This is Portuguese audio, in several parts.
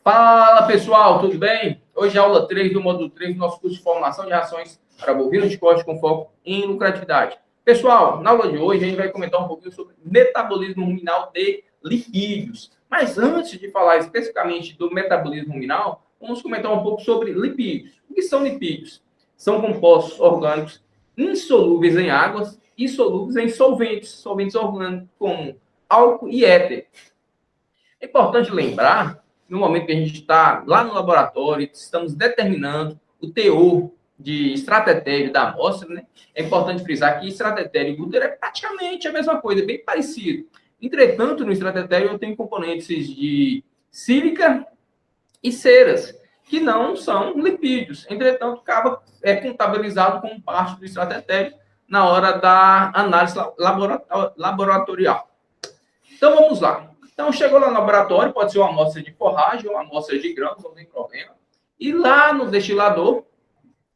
Fala pessoal, tudo bem? Hoje é a aula 3 do módulo 3 do nosso curso de formação de rações para bovinos de corte com foco em lucratividade. Pessoal, na aula de hoje a gente vai comentar um pouquinho sobre metabolismo ruminal de lipídios. Mas antes de falar especificamente do metabolismo ruminal, vamos comentar um pouco sobre lipídios. O que são lipídios? São compostos orgânicos insolúveis em águas e solúveis em solventes orgânicos como álcool e éter. É importante lembrar, no momento que a gente está lá no laboratório, estamos determinando o teor de estratégia da amostra, né? É importante frisar que estratégia e glúten é praticamente a mesma coisa, bem parecido. Entretanto, no estratégia eu tenho componentes de sílica e ceras, que não são lipídios. Entretanto, acaba contabilizado como parte do estratégia na hora da análise laboratorial. Então, vamos lá. Então, chegou lá no laboratório, pode ser uma amostra de forragem ou uma amostra de grãos, não tem problema. E lá no destilador,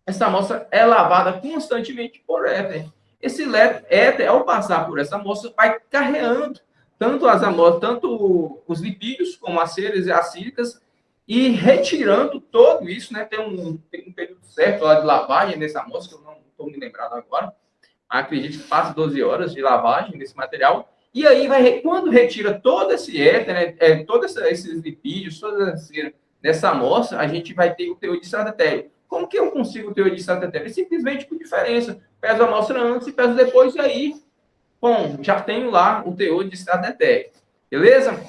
essa amostra é lavada constantemente por éter. Esse éter, ao passar por essa amostra, vai carreando tanto as amostras, tanto os lipídios, como as ceras e as sílicas, e retirando tudo isso, né? Tem um período certo lá de lavagem nessa amostra, que eu não estou me lembrando agora. Acredito que passa 12 horas de lavagem nesse material. E aí, quando retira todo esse éter, né, todos esses lipídios, toda essa cera dessa amostra, a gente vai ter o teor de estratégia. Como que eu consigo o teor de estratégia? Simplesmente por diferença. Peso a amostra antes e peso depois, e aí, bom, já tenho lá o teor de estratégia. Beleza?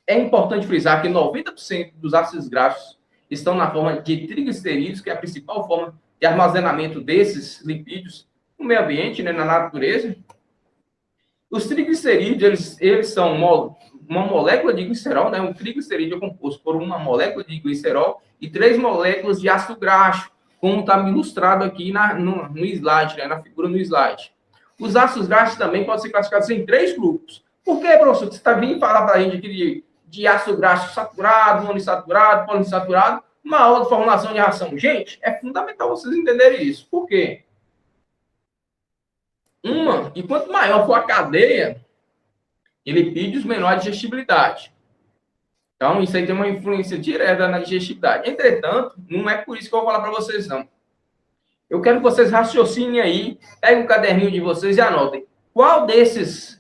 É importante frisar que 90% dos ácidos graxos estão na forma de triglicerídeos, que é a principal forma de armazenamento desses lipídios no meio ambiente, né, na natureza. Os triglicerídeos, eles são uma molécula de glicerol, né? Um triglicerídeo é composto por uma molécula de glicerol e 3 moléculas de ácido graxo, como está ilustrado aqui no slide, né? Na figura no slide. Os ácidos graxos também podem ser classificados em 3 grupos. Por que, professor? Você está vindo falar para a gente aqui de ácido graxo saturado, monoinsaturado, poliinsaturado, uma aula de formulação de ração. Gente, é fundamental vocês entenderem isso. Por quê? E quanto maior for a cadeia de lipídios, menor a digestibilidade. Então, isso aí tem uma influência direta na digestibilidade. Entretanto, não é por isso que eu vou falar para vocês, não. Eu quero que vocês raciocinem aí, peguem um caderninho de vocês e anotem. Qual desses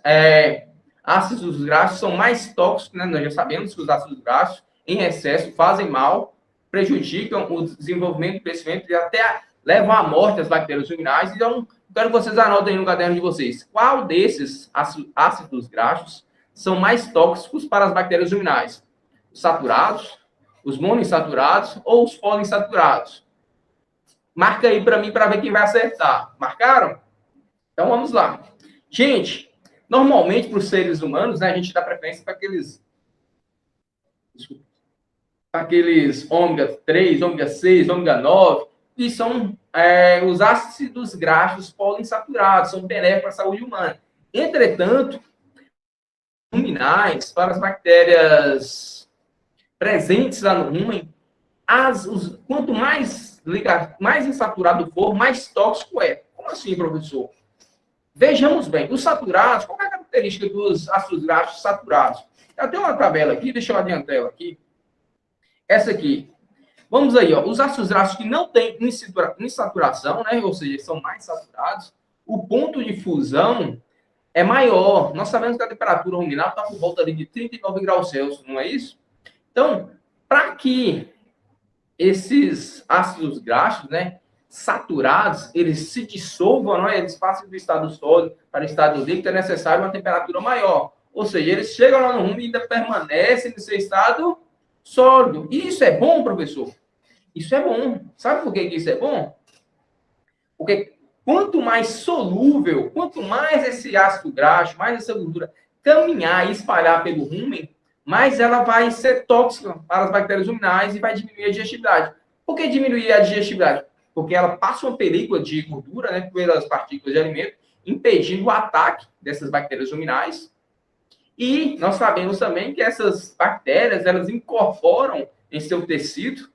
ácidos graxos são mais tóxicos, né? Nós já sabemos que os ácidos graxos, em excesso, fazem mal, prejudicam o desenvolvimento, o crescimento e até levam à morte das bactérias ruminais. Então, quero que vocês anotem aí no caderno de vocês. Qual desses ácidos graxos são mais tóxicos para as bactérias ruminais? Os saturados, os monoinsaturados ou os poliinsaturados? Marca aí para mim para ver quem vai acertar. Marcaram? Então, vamos lá. Gente, normalmente para os seres humanos, né, a gente dá preferência para aqueles ômega 3, ômega 6, ômega 9, que são os ácidos graxos poliinsaturados, são benéficos para a saúde humana. Entretanto, ruminais, para as bactérias presentes lá no rumen, quanto mais insaturado for, mais tóxico é. Como assim, professor? Vejamos bem, os saturados, qual é a característica dos ácidos graxos saturados? Eu tenho uma tabela aqui, deixa eu adiantar ela aqui. Essa aqui. Vamos aí, ó, os ácidos graxos que não têm insaturação, né, ou seja, são mais saturados, o ponto de fusão é maior. Nós sabemos que a temperatura ruminal está por volta ali de 39 graus Celsius, não é isso? Então, para que esses ácidos graxos, né, saturados, eles se dissolvam, não é? Eles passem do estado sólido para o estado líquido, é necessário uma temperatura maior. Ou seja, eles chegam lá no rumo e ainda permanecem no seu estado sólido. E isso é bom, professor? Isso é bom. Sabe por que isso é bom? Porque quanto mais solúvel, quanto mais esse ácido graxo, mais essa gordura caminhar e espalhar pelo rumen, mais ela vai ser tóxica para as bactérias ruminais e vai diminuir a digestibilidade. Por que diminuir a digestibilidade? Porque ela passa uma película de gordura, né, pelas partículas de alimento, impedindo o ataque dessas bactérias ruminais. E nós sabemos também que essas bactérias, elas incorporam em seu tecido,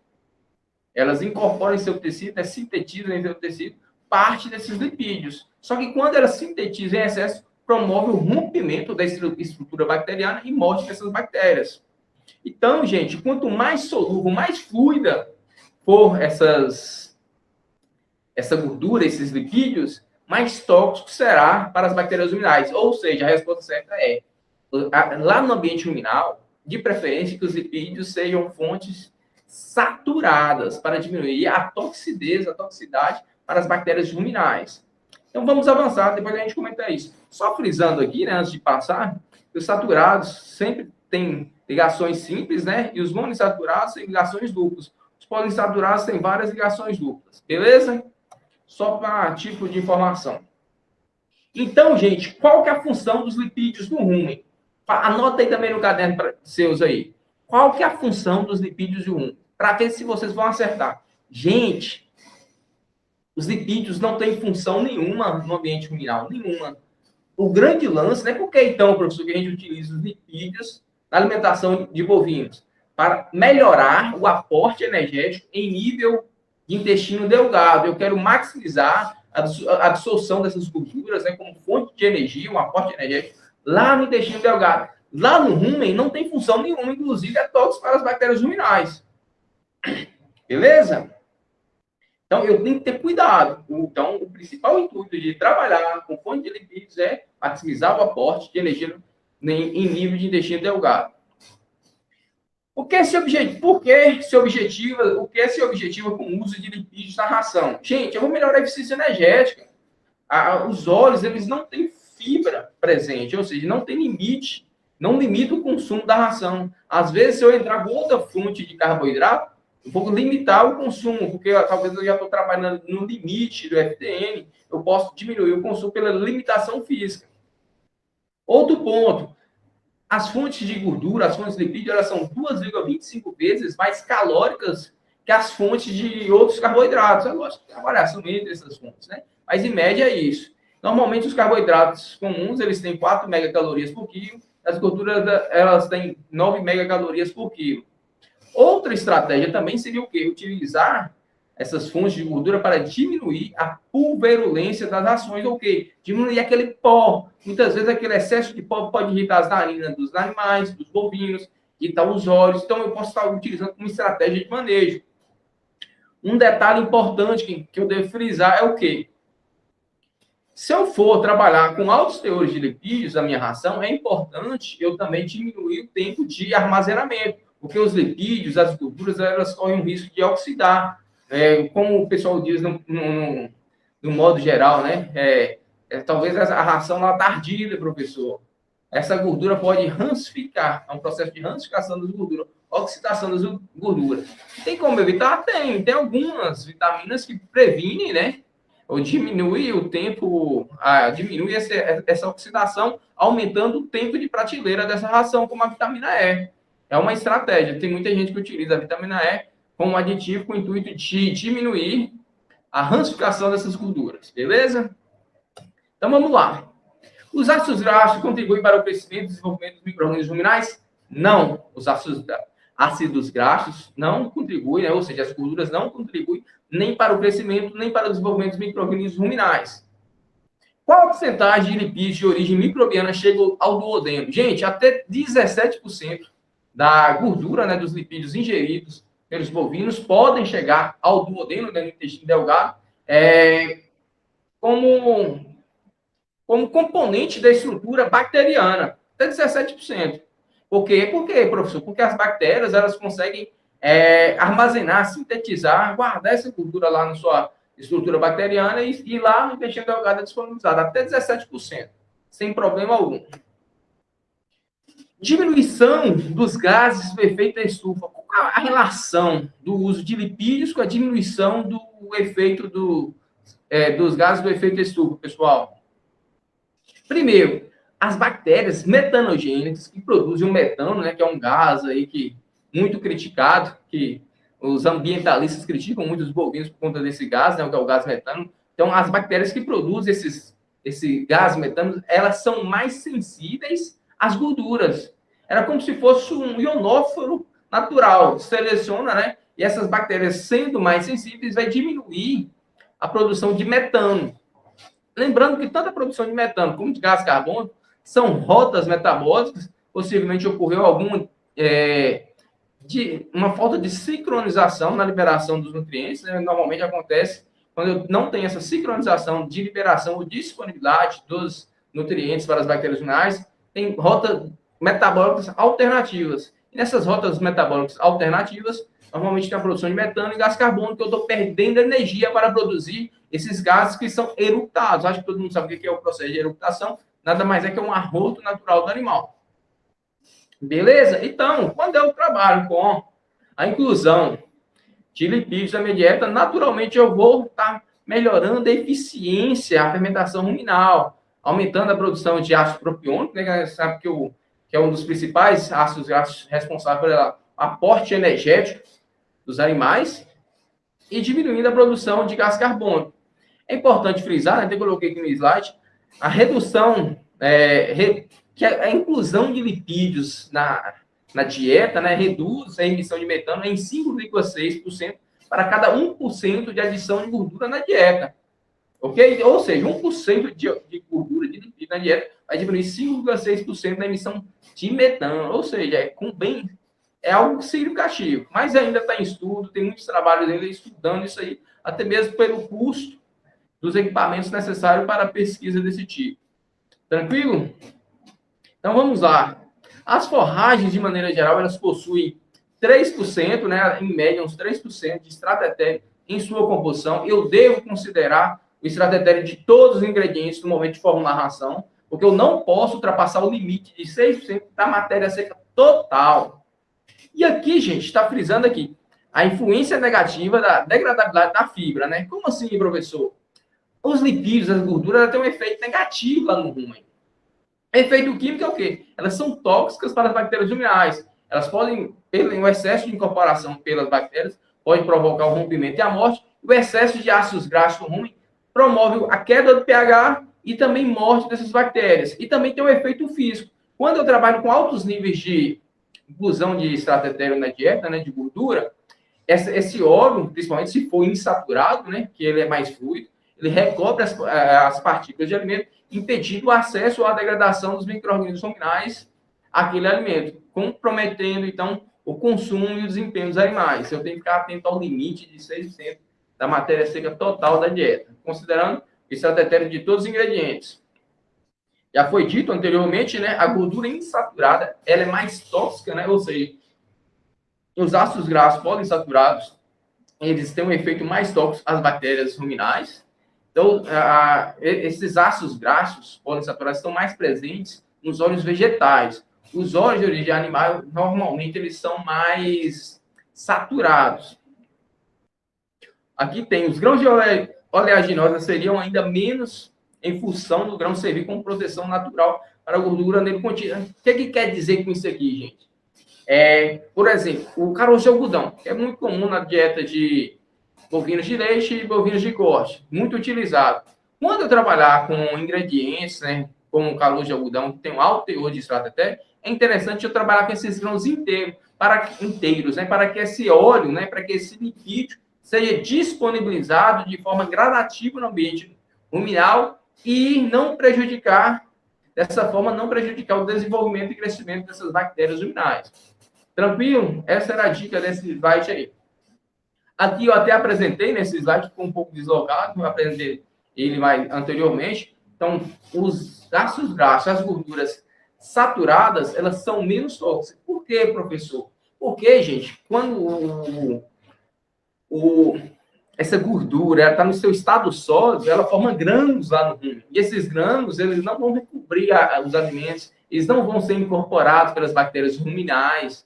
sintetizam em seu tecido parte desses lipídios. Só que quando elas sintetizam em excesso, promove o rompimento da estrutura bacteriana e morte dessas bactérias. Então, gente, quanto mais solúvel, mais fluida for essa gordura, esses lipídios, mais tóxico será para as bactérias ruminais. Ou seja, a resposta certa é, lá no ambiente ruminal, de preferência que os lipídios sejam fontes saturadas para diminuir a toxicidade para as bactérias ruminais. Então vamos avançar, depois a gente comenta isso. Só frisando aqui, né, antes de passar, os saturados sempre têm ligações simples, né? E os monoinsaturados têm ligações duplas. Os poliinsaturados têm várias ligações duplas, beleza? Só para tipo de informação. Então, gente, qual que é a função dos lipídios no rumen? Anota aí também no caderno seus aí. Qual que é a função dos lipídios do rumen? Para ver se vocês vão acertar. Gente, os lipídios não têm função nenhuma no ambiente ruminal, nenhuma. O grande lance, né? Por que então, professor, que a gente utiliza os lipídios na alimentação de bovinos? Para melhorar o aporte energético em nível de intestino delgado. Eu quero maximizar a absorção dessas gorduras, né, como fonte de energia, um aporte energético, lá no intestino delgado. Lá no rumen não tem função nenhuma, inclusive é tóxico para as bactérias ruminais. Beleza? Então, eu tenho que ter cuidado. Então, o principal intuito de trabalhar com fonte de lipídios é maximizar o aporte de energia em nível de intestino delgado. O que se objetiva? Por que se objetiva? O que se objetiva com o uso de lipídios na ração? Gente, eu vou melhorar a eficiência energética. Os óleos, eles não têm fibra presente, ou seja, não tem limite, não limita o consumo da ração. Às vezes, se eu entrar com outra fonte de carboidrato, eu vou limitar o consumo, porque talvez eu já estou trabalhando no limite do FTN, eu posso diminuir o consumo pela limitação física. Outro ponto, as fontes de gordura, as fontes de lipídio, elas são 2,25 vezes mais calóricas que as fontes de outros carboidratos. É lógico que tem uma variação entre essas fontes, né? Mas, em média, é isso. Normalmente, os carboidratos comuns, eles têm 4 megacalorias por quilo. As gorduras, elas têm 9 megacalorias por quilo. Outra estratégia também seria o quê? Utilizar essas fontes de gordura para diminuir a pulverulência das rações, ou quê? Diminuir aquele pó. Muitas vezes aquele excesso de pó pode irritar as narinas dos animais, dos bovinos, irritar os olhos. Então, eu posso estar utilizando como estratégia de manejo. Um detalhe importante que eu devo frisar é o quê? Se eu for trabalhar com altos teores de lipídios na minha ração, é importante eu também diminuir o tempo de armazenamento, porque os lipídios, as gorduras, elas correm um risco de oxidar. Como o pessoal diz no modo geral, né? Talvez a ração lá está ardida, professor. Essa gordura pode rancificar, é um processo de rancificação das gorduras, oxidação das gorduras. Tem como evitar? Tem algumas vitaminas que previnem, né? Ou diminui o tempo, diminui essa oxidação, aumentando o tempo de prateleira dessa ração, como a vitamina E. É uma estratégia. Tem muita gente que utiliza a vitamina E como aditivo com o intuito de diminuir a rancificação dessas gorduras. Beleza? Então, vamos lá. Os ácidos graxos contribuem para o crescimento e desenvolvimento dos micro-organismos ruminais? Não. Os ácidos graxos não contribuem, né? Ou seja, as gorduras não contribuem nem para o crescimento, nem para o desenvolvimento dos micro-organismos ruminais. Qual a porcentagem de lipídios de origem microbiana chega ao duodeno? Gente, até 17% da gordura, né, dos lipídios ingeridos pelos bovinos podem chegar ao duodeno, né, no intestino delgado, como componente da estrutura bacteriana. Até 17%. Por quê? Por quê, professor? Porque as bactérias, elas conseguem armazenar, sintetizar, guardar essa gordura lá na sua estrutura bacteriana e lá no intestino delgado é disponibilizado até 17%, sem problema algum. Diminuição dos gases do efeito estufa. Qual a relação do uso de lipídios com a diminuição do efeito dos gases do efeito estufa, pessoal? Primeiro, as bactérias metanogênicas que produzem o metano, né, que é um gás aí que muito criticado, que os ambientalistas criticam muito os bovinos por conta desse gás, né, que é o gás metano. Então, as bactérias que produzem esse gás metano, elas são mais sensíveis às gorduras. Era como se fosse um ionóforo natural. Seleciona, né? E essas bactérias, sendo mais sensíveis, vai diminuir a produção de metano. Lembrando que tanto a produção de metano como de gás carbônico são rotas metabólicas, possivelmente ocorreu alguma de uma falta de sincronização na liberação dos nutrientes, né? Normalmente acontece quando eu não tenho essa sincronização de liberação ou disponibilidade dos nutrientes para as bactérias lunares, tem rotas metabólicas alternativas. E nessas rotas metabólicas alternativas, normalmente tem a produção de metano e gás carbônico, que eu estou perdendo energia para produzir esses gases que são eructados. Acho que todo mundo sabe o que é o processo de eructação. Nada mais é que um arroto natural do animal. Beleza? Então, quando eu trabalho com a inclusão de lipídios na minha dieta, naturalmente eu vou estar melhorando a eficiência, a fermentação ruminal, aumentando a produção de ácido propiônico, né? Que sabe que é um dos principais ácidos graxos responsáveis pelo aporte energético dos animais, e diminuindo a produção de gás carbônico. É importante frisar, né, até coloquei aqui no slide, a redução, que a inclusão de lipídios na dieta, né, reduz a emissão de metano em 5,6% para cada 1% de adição de gordura na dieta. Ok? Ou seja, 1% de gordura de lipídio na dieta vai diminuir 5,6% da emissão de metano. Ou seja, é algo significativo, mas ainda está em estudo, tem muitos trabalhos ainda estudando isso aí, até mesmo pelo custo dos equipamentos necessários para pesquisa desse tipo. Tranquilo? Então vamos lá. As forragens, de maneira geral, elas possuem 3%, né, em média, uns 3% de extrato etéreo em sua composição. Eu devo considerar o extrato etéreo de todos os ingredientes no momento de formular a ração, porque eu não posso ultrapassar o limite de 6% da matéria seca total. E aqui, gente, está frisando aqui a influência negativa da degradabilidade da fibra, né? Como assim, professor? Os lipídios, as gorduras, têm um efeito negativo lá no rumen. Efeito químico é o quê? Elas são tóxicas para as bactérias ruminais. Elas podem, pelo excesso de incorporação pelas bactérias, pode provocar o rompimento e a morte. O excesso de ácidos graxos no rumen promove a queda do pH e também morte dessas bactérias. E também tem um efeito físico. Quando eu trabalho com altos níveis de inclusão de extrato etéreo na dieta, né, de gordura, esse óleo, principalmente se for insaturado, né, que ele é mais fluido, ele recobre as partículas de alimento, impedindo o acesso à degradação dos micro-organismos ruminais àquele alimento, comprometendo, então, o consumo e o desempenho dos animais. Eu tenho que ficar atento ao limite de 6% da matéria seca total da dieta, considerando o extrato etéreo de todos os ingredientes. Já foi dito anteriormente, né, a gordura insaturada, ela é mais tóxica, né, ou seja, os ácidos graxos poliinsaturados, eles têm um efeito mais tóxico às bactérias ruminais. Então, esses ácidos graxos poliinsaturados estão mais presentes nos óleos vegetais. Os óleos de origem animal, normalmente, eles são mais saturados. Aqui tem os grãos de oleaginosa seriam ainda menos em função do grão servir como proteção natural para a gordura nele contida. O que quer dizer com isso aqui, gente? Por exemplo, o caroço de algodão, que é muito comum na dieta de bovinos de leite e bovinos de corte, muito utilizado. Quando eu trabalhar com ingredientes, né, como o caroço de algodão, que tem um alto teor de extrato etéreo, é interessante eu trabalhar com esses grãos inteiros, né, para que esse óleo, né, para que esse lipídio seja disponibilizado de forma gradativa no ambiente ruminal e não prejudicar, dessa forma, não prejudicar o desenvolvimento e crescimento dessas bactérias ruminais. Tranquilo? Essa era a dica desse slide aí. Aqui eu até apresentei nesse slide, ficou um pouco deslocado, eu apresentei ele mais anteriormente. Então, os ácidos graxos, as gorduras saturadas, elas são menos tóxicas. Por quê, professor? Porque, gente, quando essa gordura está no seu estado sólido, ela forma grânulos lá no rumen. E esses grânulos, eles não vão recobrir os alimentos, eles não vão ser incorporados pelas bactérias ruminais,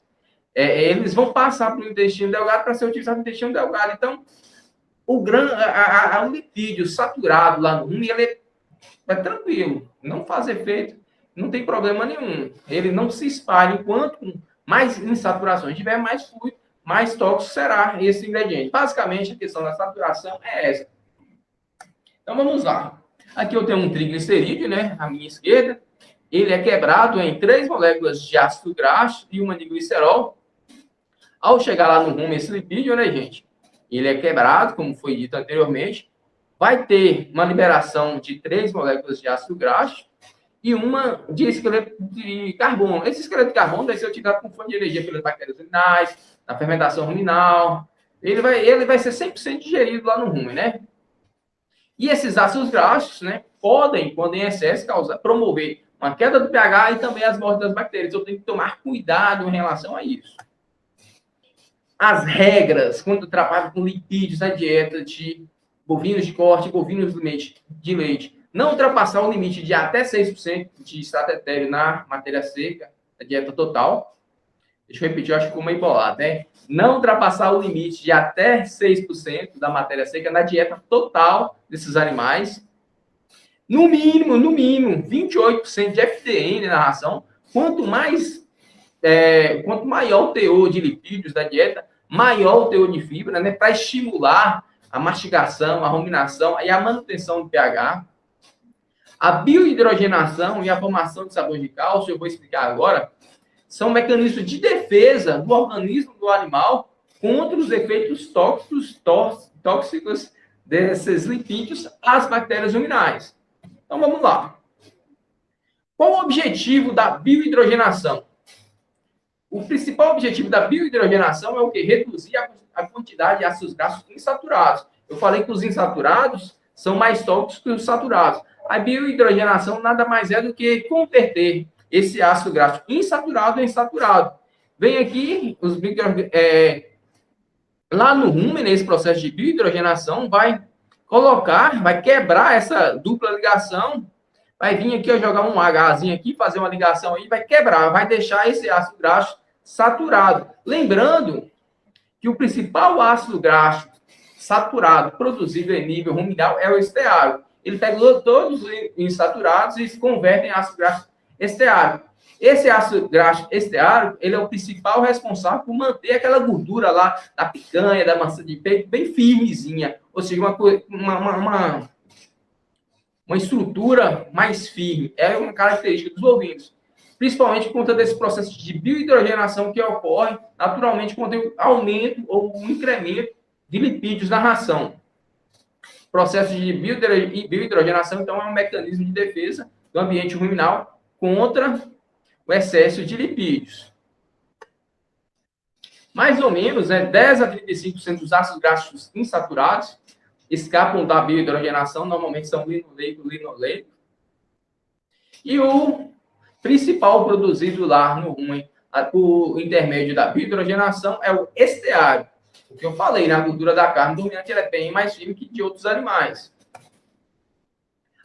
eles vão passar para o intestino delgado para ser utilizado no intestino delgado. Então, o lipídio saturado lá no rumen, ele é tranquilo, não faz efeito, não tem problema nenhum. Ele não se espalha, enquanto mais insaturação tiver, mais fluido, mais tóxico será esse ingrediente. Basicamente, a questão da saturação é essa. Então, vamos lá. Aqui eu tenho um triglicerídeo, né, à minha esquerda. Ele é quebrado em 3 moléculas de ácido graxo e uma de glicerol. Ao chegar lá no rumo, esse lipídio, né, gente, ele é quebrado, como foi dito anteriormente, vai ter uma liberação de 3 moléculas de ácido graxo e uma de esqueleto de carbono. Esse esqueleto de carbono vai ser utilizado como fonte de energia pelas bactérias ruminais, na fermentação ruminal. Ele vai ser 100% digerido lá no rumen, né? E esses ácidos graxos, né, podem, quando em excesso, promover uma queda do pH e também as mortes das bactérias. Eu tenho que tomar cuidado em relação a isso. As regras, quando eu trabalho com lipídios na dieta de bovinos de corte, bovinos de leite, não ultrapassar o limite de até 6% de extrato etéreo na matéria seca, da dieta total. Deixa eu repetir, eu acho que ficou meio bolado, né? Não ultrapassar o limite de até 6% da matéria seca na dieta total desses animais. No mínimo, 28% de FDN na ração. Quanto maior o teor de lipídios da dieta, maior o teor de fibra, né? Para estimular a mastigação, a ruminação e a manutenção do pH. A biohidrogenação e a formação de sabões de cálcio, eu vou explicar agora, são mecanismos de defesa do organismo do animal contra os efeitos tóxicos desses lipídios às bactérias ruminais. Então, vamos lá. Qual o objetivo da biohidrogenação? O principal objetivo da biohidrogenação é o quê? Reduzir a quantidade de ácidos graxos insaturados. Eu falei que os insaturados são mais tóxicos que os saturados. A biohidrogenação nada mais é do que converter esse ácido graxo insaturado em saturado. Vem aqui, lá no rumen, nesse processo de biohidrogenação, vai quebrar essa dupla ligação, vai vir aqui, jogar um Hzinho aqui, fazer uma ligação aí, vai quebrar, vai deixar esse ácido graxo saturado. Lembrando que o principal ácido graxo saturado produzido em nível ruminal é o esteário. Ele pega todos os insaturados e se converte em ácido graxo esteário. Esse ácido graxo esteário, ele é o principal responsável por manter aquela gordura lá da picanha, da maçã de peito, bem firmezinha. Ou seja, uma estrutura mais firme. É uma característica dos bovinos. Principalmente por conta desse processo de biohidrogenação que ocorre naturalmente quando tem um aumento ou um incremento de lipídios na ração. O processo de biohidrogenação, então, é um mecanismo de defesa do ambiente ruminal contra o excesso de lipídios. Mais ou menos, 10 a 35% dos ácidos graxos insaturados escapam da biohidrogenação, normalmente são linoleico. E o principal produzido lá no rumen, por intermédio da biohidrogenação, é o esteário. O que eu falei, a gordura da carne dominante ela é bem mais firme que de outros animais.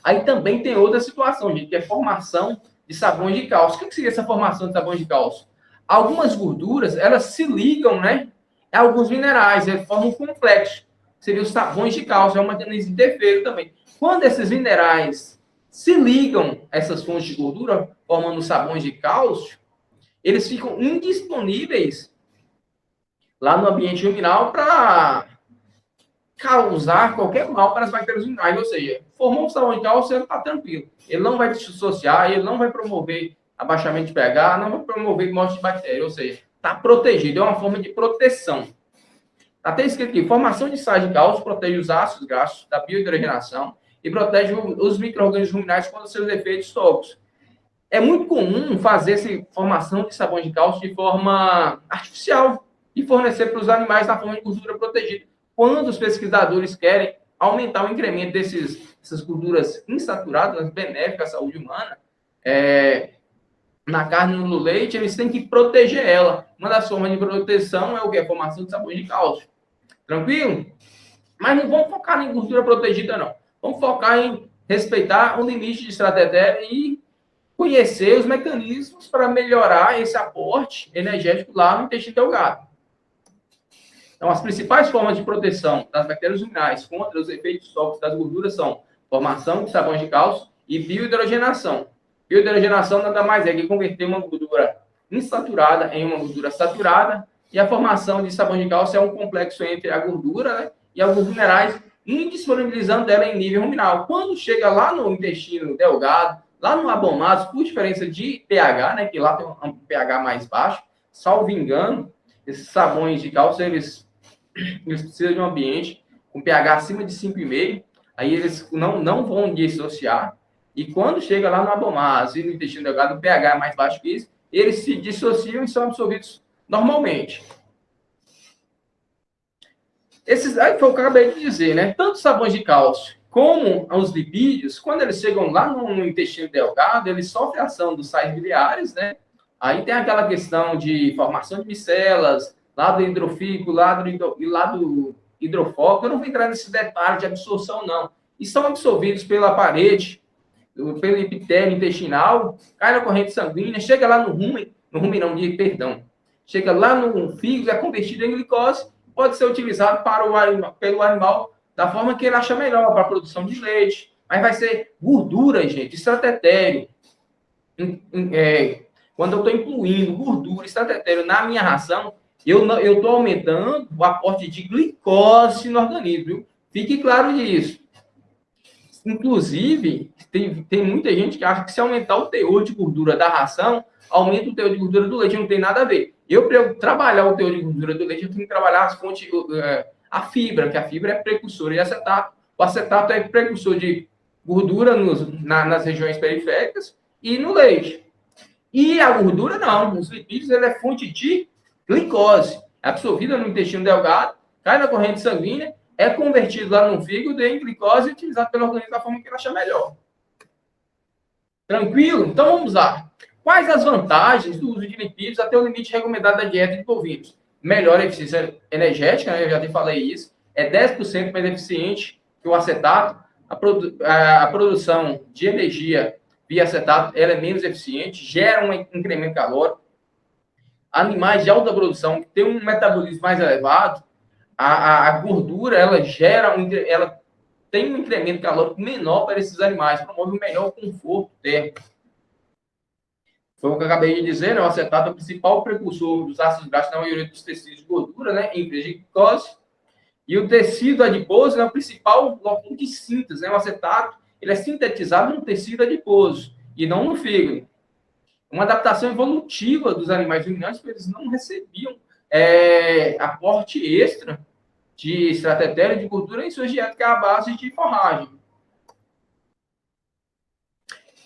Aí também tem outra situação, gente, que é formação de sabões de cálcio. O que seria essa formação de sabões de cálcio? Algumas gorduras, elas se ligam, a alguns minerais, eles formam um complexo. Seriam os sabões de cálcio, é um mecanismo de defesa também. Quando esses minerais se ligam a essas fontes de gordura, formando sabões de cálcio, eles ficam indisponíveis lá no ambiente ruminal para causar qualquer mal para as bactérias ruminais. Ou seja, formou um sabão de cálcio, ele está tranquilo. Ele não vai dissociar, ele não vai promover abaixamento de pH, não vai promover morte de bactéria. Ou seja, está protegido, é uma forma de proteção. Até escrito aqui, formação de sais de cálcio protege os ácidos graxos da biohidrogenação e protege os micro-organismos ruminais contra seus efeitos tóxicos. É muito comum fazer essa formação de sabões de cálcio de forma artificial e fornecer para os animais na forma de gordura protegida. Quando os pesquisadores querem aumentar o incremento dessas gorduras insaturadas, benéficas à saúde humana, na carne e no leite, eles têm que proteger ela. Uma das formas de proteção é o que? A formação de sabões de cálcio. Tranquilo? Mas não vamos focar em gordura protegida, não. Vamos focar em respeitar o limite de extrato etéreo e conhecer os mecanismos para melhorar esse aporte energético lá no intestino delgado. Então, as principais formas de proteção das bactérias ruminais contra os efeitos tóxicos das gorduras são formação de sabões de cálcio e biohidrogenação. Biohidrogenação nada mais é que converter uma gordura insaturada em uma gordura saturada, e a formação de sabão de cálcio é um complexo entre a gordura, e alguns minerais, indisponibilizando ela em nível ruminal. Quando chega lá no intestino delgado, lá no abomados, por diferença de pH, que lá tem um pH mais baixo, salvo engano, esses sabões de cálcio, eles precisam de um ambiente com pH acima de 5,5, aí eles não vão dissociar, E quando chega lá no abomaso e no intestino delgado, o pH é mais baixo que isso, eles se dissociam e são absorvidos normalmente. Esses aí foi o que eu acabei de dizer, né? Tanto os sabões de cálcio como os lipídios, quando eles chegam lá no intestino delgado, eles sofrem a ação dos sais biliares, né? Aí tem aquela questão de formação de micelas, lado hidrofílico, lado hidrofóbico. Eu não vou entrar nesse detalhe de absorção, não. E são absorvidos pela parede, pelo epitélio intestinal, cai na corrente sanguínea, chega lá no rumen não, perdão, chega lá no fígado, é convertido em glicose, pode ser utilizado pelo animal da forma que ele acha melhor, para a produção de leite, mas vai ser gordura, gente, estratégia. Quando eu estou incluindo gordura, estratégia na minha ração, eu estou aumentando o aporte de glicose no organismo, viu? Fique claro disso. Inclusive, tem muita gente que acha que se aumentar o teor de gordura da ração, aumenta o teor de gordura do leite. Não tem nada a ver. Eu, para eu trabalhar o teor de gordura do leite, eu tenho que trabalhar as fontes, a fibra, que a fibra é precursora de acetato. O acetato é precursor de gordura nas regiões periféricas e no leite. E a gordura não. Os lipídios, ele é fonte de glicose. É absorvida no intestino delgado, cai na corrente sanguínea, é convertido lá no fígado em glicose e utilizado pelo organismo da forma que ele achar melhor. Tranquilo? Então vamos lá. Quais as vantagens do uso de lipídios até o limite recomendado da dieta de bovinos? Melhor eficiência energética, né? Eu já te falei isso. É 10% mais eficiente que o acetato. A produção de energia via acetato ela é menos eficiente, gera um incremento calórico. Animais de alta produção que têm um metabolismo mais elevado, a gordura ela ela tem um incremento calórico menor para esses animais, promove um melhor conforto térmico. Foi o que eu acabei de dizer, né? O acetato é o principal precursor dos ácidos graxos na maioria dos tecidos de gordura, né? Em vez de glicose. E o tecido adiposo é o principal local de síntese, né? O acetato ele é sintetizado no tecido adiposo e não no fígado. Uma adaptação evolutiva dos animais ruminantes, porque eles não recebiam aporte extra de estratégia de gordura em suas dietas, que é a base de forragem.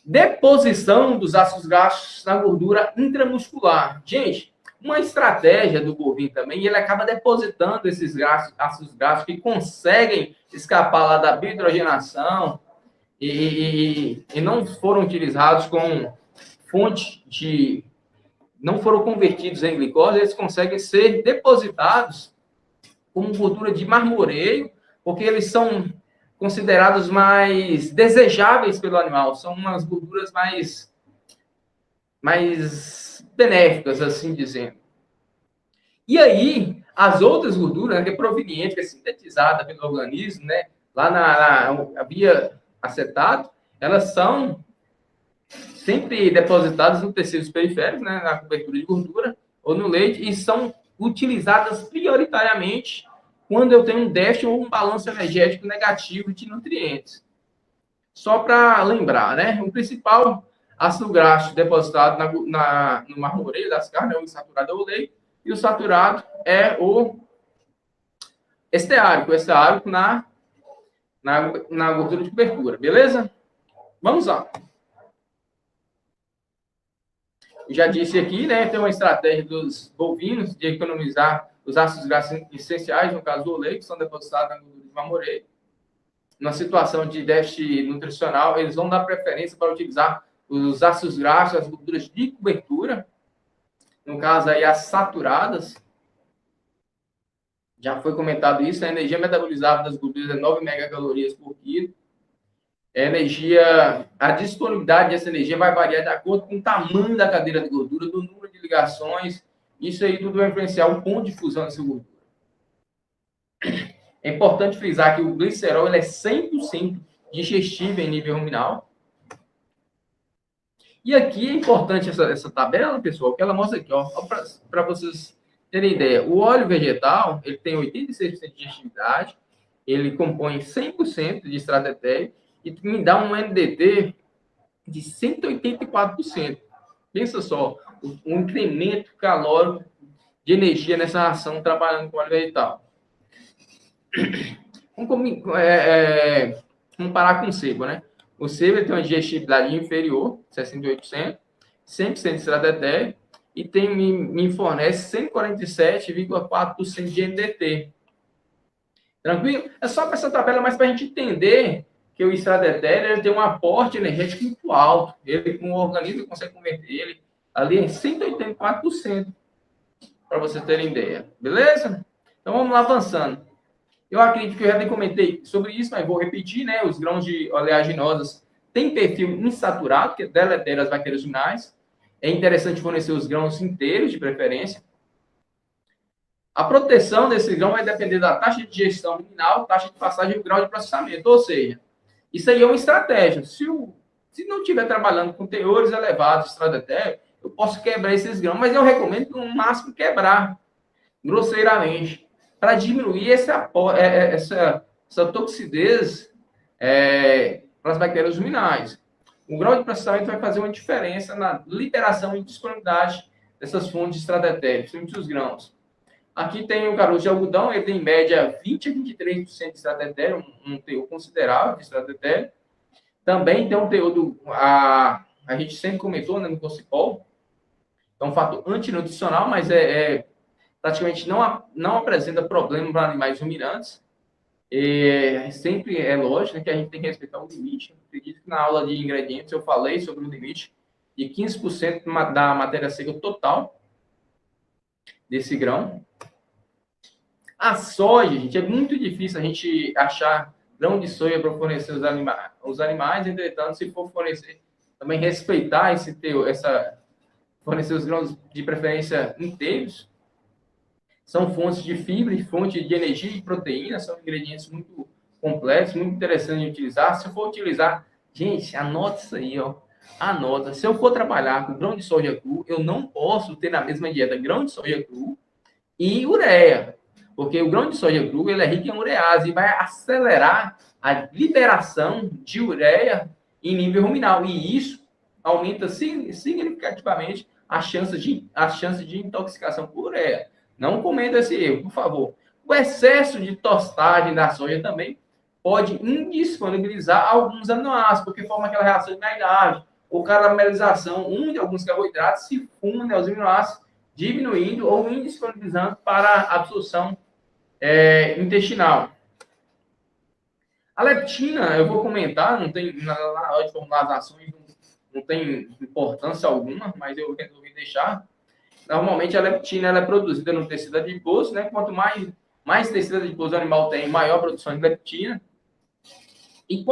Deposição dos ácidos graxos na gordura intramuscular. Gente, uma estratégia do bovino também, ele acaba depositando esses ácidos graxos que conseguem escapar lá da biohidrogenação e não foram utilizados como fonte de... não foram convertidos em glicose, eles conseguem ser depositados como gordura de marmoreio, porque eles são considerados mais desejáveis pelo animal, são umas gorduras mais benéficas, assim dizendo. E aí, as outras gorduras, né, que é proveniente, que é sintetizada pelo organismo, né, lá na via acetato, elas são sempre depositadas no tecidos periféricos, né, na cobertura de gordura, ou no leite, e são utilizadas prioritariamente quando eu tenho um déficit ou um balanço energético negativo de nutrientes. Só para lembrar, né? O principal ácido graxo depositado no marmoreio das carnes é o insaturado ou leite, e o saturado é o esteárico, na gordura de cobertura, beleza? Vamos lá. Eu já disse aqui, né? Tem uma estratégia dos bovinos de economizar os ácidos graxos essenciais, no caso do leite, que são depositados na gordura de marmoreio. Na situação de déficit nutricional, eles vão dar preferência para utilizar os ácidos graxos, as gorduras de cobertura, no caso aí as saturadas. Já foi comentado isso, a energia metabolizável das gorduras é 9 megacalorias por quilo. A disponibilidade dessa energia vai variar de acordo com o tamanho da cadeira de gordura, do número de ligações. Isso aí tudo vai influenciar o ponto de fusão dessa gordura. É importante frisar que o glicerol ele é 100% digestível em nível ruminal. E aqui é importante essa tabela, pessoal, que ela mostra aqui, para vocês terem ideia. O óleo vegetal ele tem 86% de digestibilidade, ele compõe 100% de extrato etéreo, e me dá um NDT de 184%. Pensa só, um incremento calórico de energia nessa ação trabalhando com óleo vegetal. Vamos comparar com sebo, né? O sebo tem uma digestibilidade inferior, 68%, 100% de extrato etéreo, e me fornece 147,4% de NDT. Tranquilo? É só para essa tabela, mais para a gente entender que o extrato etéreo ele tem um aporte energético muito alto. Ele, um organismo consegue converter ele ali em 184%, para vocês terem ideia. Beleza? Então vamos lá avançando. Eu acredito que eu já comentei sobre isso, mas vou repetir, né? Os grãos de oleaginosas têm perfil insaturado, que é deletério às bactérias ruminais. É interessante fornecer os grãos inteiros, de preferência. A proteção desse grão vai depender da taxa de digestão ruminal, taxa de passagem e o grau de processamento. Ou seja, isso aí é uma estratégia. Se não estiver trabalhando com teores elevados de extrato etéreo, eu posso quebrar esses grãos, mas eu recomendo no máximo quebrar grosseiramente para diminuir essa toxidez para as bactérias ruminais. O grau de processamento vai fazer uma diferença na liberação e disponibilidade dessas fontes de extrato etéreo, principalmente os grãos. Aqui tem o caroço de algodão, ele tem em média 20 a 23% de extrato etéreo, um teor considerável de extrato etéreo. Também tem um teor a gente sempre comentou, né, no Cocipol, é um fator antinutricional, mas praticamente não apresenta problema para animais ruminantes. Sempre é lógico, né, que a gente tem que respeitar o limite. Eu acredito que na aula de ingredientes eu falei sobre o limite de 15% da matéria seca total desse grão. A soja, gente, é muito difícil a gente achar grão de soja para fornecer os animais. Entretanto, se for fornecer, também respeitar fornecer os grãos de preferência inteiros. São fontes de fibra, fonte de energia e proteína, são ingredientes muito complexos, muito interessantes de utilizar. Se eu for utilizar, gente, anota isso aí, ó. Anota. Se eu for trabalhar com grão de soja cru, eu não posso ter na mesma dieta grão de soja cru e ureia. Porque o grão de soja cru ele é rico em urease e vai acelerar a liberação de ureia em nível ruminal. E isso aumenta significativamente a chance de intoxicação por ureia. Não cometa esse erro, por favor. O excesso de tostagem da soja também pode indisponibilizar alguns aminoácidos, porque forma aquela reação de Maillard ou caramelização, onde alguns carboidratos se fundem aos aminoácidos, diminuindo ou indisponibilizando para a absorção intestinal. A leptina, eu vou comentar, não tem na hora de formular as ações, não tem importância alguma, mas eu resolvi deixar. Normalmente a leptina ela é produzida no tecido adiposo, né? Quanto mais tecido adiposo o animal tem, maior a produção de leptina. E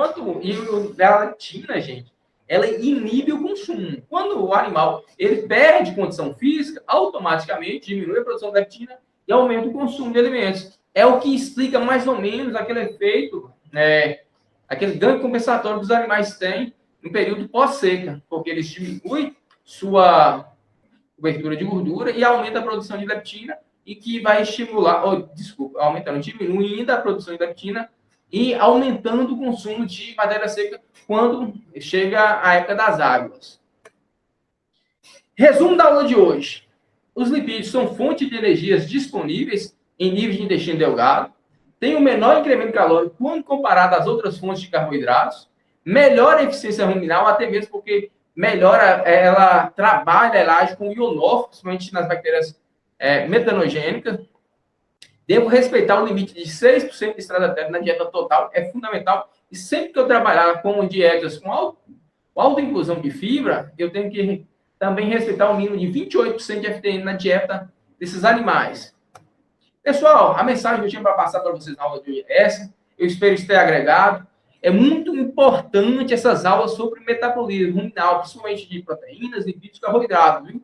a leptina, gente, ela inibe o consumo. Quando o animal ele perde condição física, automaticamente diminui a produção de leptina e aumenta o consumo de alimentos. É o que explica mais ou menos aquele efeito, aquele ganho compensatório que os animais têm no período pós-seca, porque eles diminuem sua cobertura de gordura e aumenta a produção de leptina e que vai estimular, diminuindo a produção de leptina e aumentando o consumo de matéria seca quando chega a época das águas. Resumo da aula de hoje. Os lipídios são fonte de energias disponíveis em nível de intestino delgado, tem o menor incremento calórico quando comparado às outras fontes de carboidratos, melhora a eficiência ruminal, até mesmo porque ela trabalha, ela age com ionófilo, principalmente nas bactérias metanogênicas. Devo respeitar o limite de 6% de extrato etéreo na dieta total, é fundamental. E sempre que eu trabalhar com dietas com alta inclusão de fibra, eu tenho que também respeitar o mínimo de 28% de FTN na dieta desses animais. Pessoal, a mensagem que eu tinha para passar para vocês na aula de hoje é essa. Eu espero ter agregado. É muito importante essas aulas sobre metabolismo ruminal, principalmente de proteínas, lipídios e carboidratos, viu?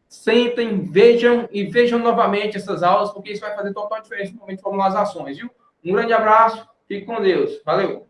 Sentem, vejam novamente essas aulas, porque isso vai fazer total diferença no momento de formular as ações, viu? Um grande abraço, fique com Deus. Valeu!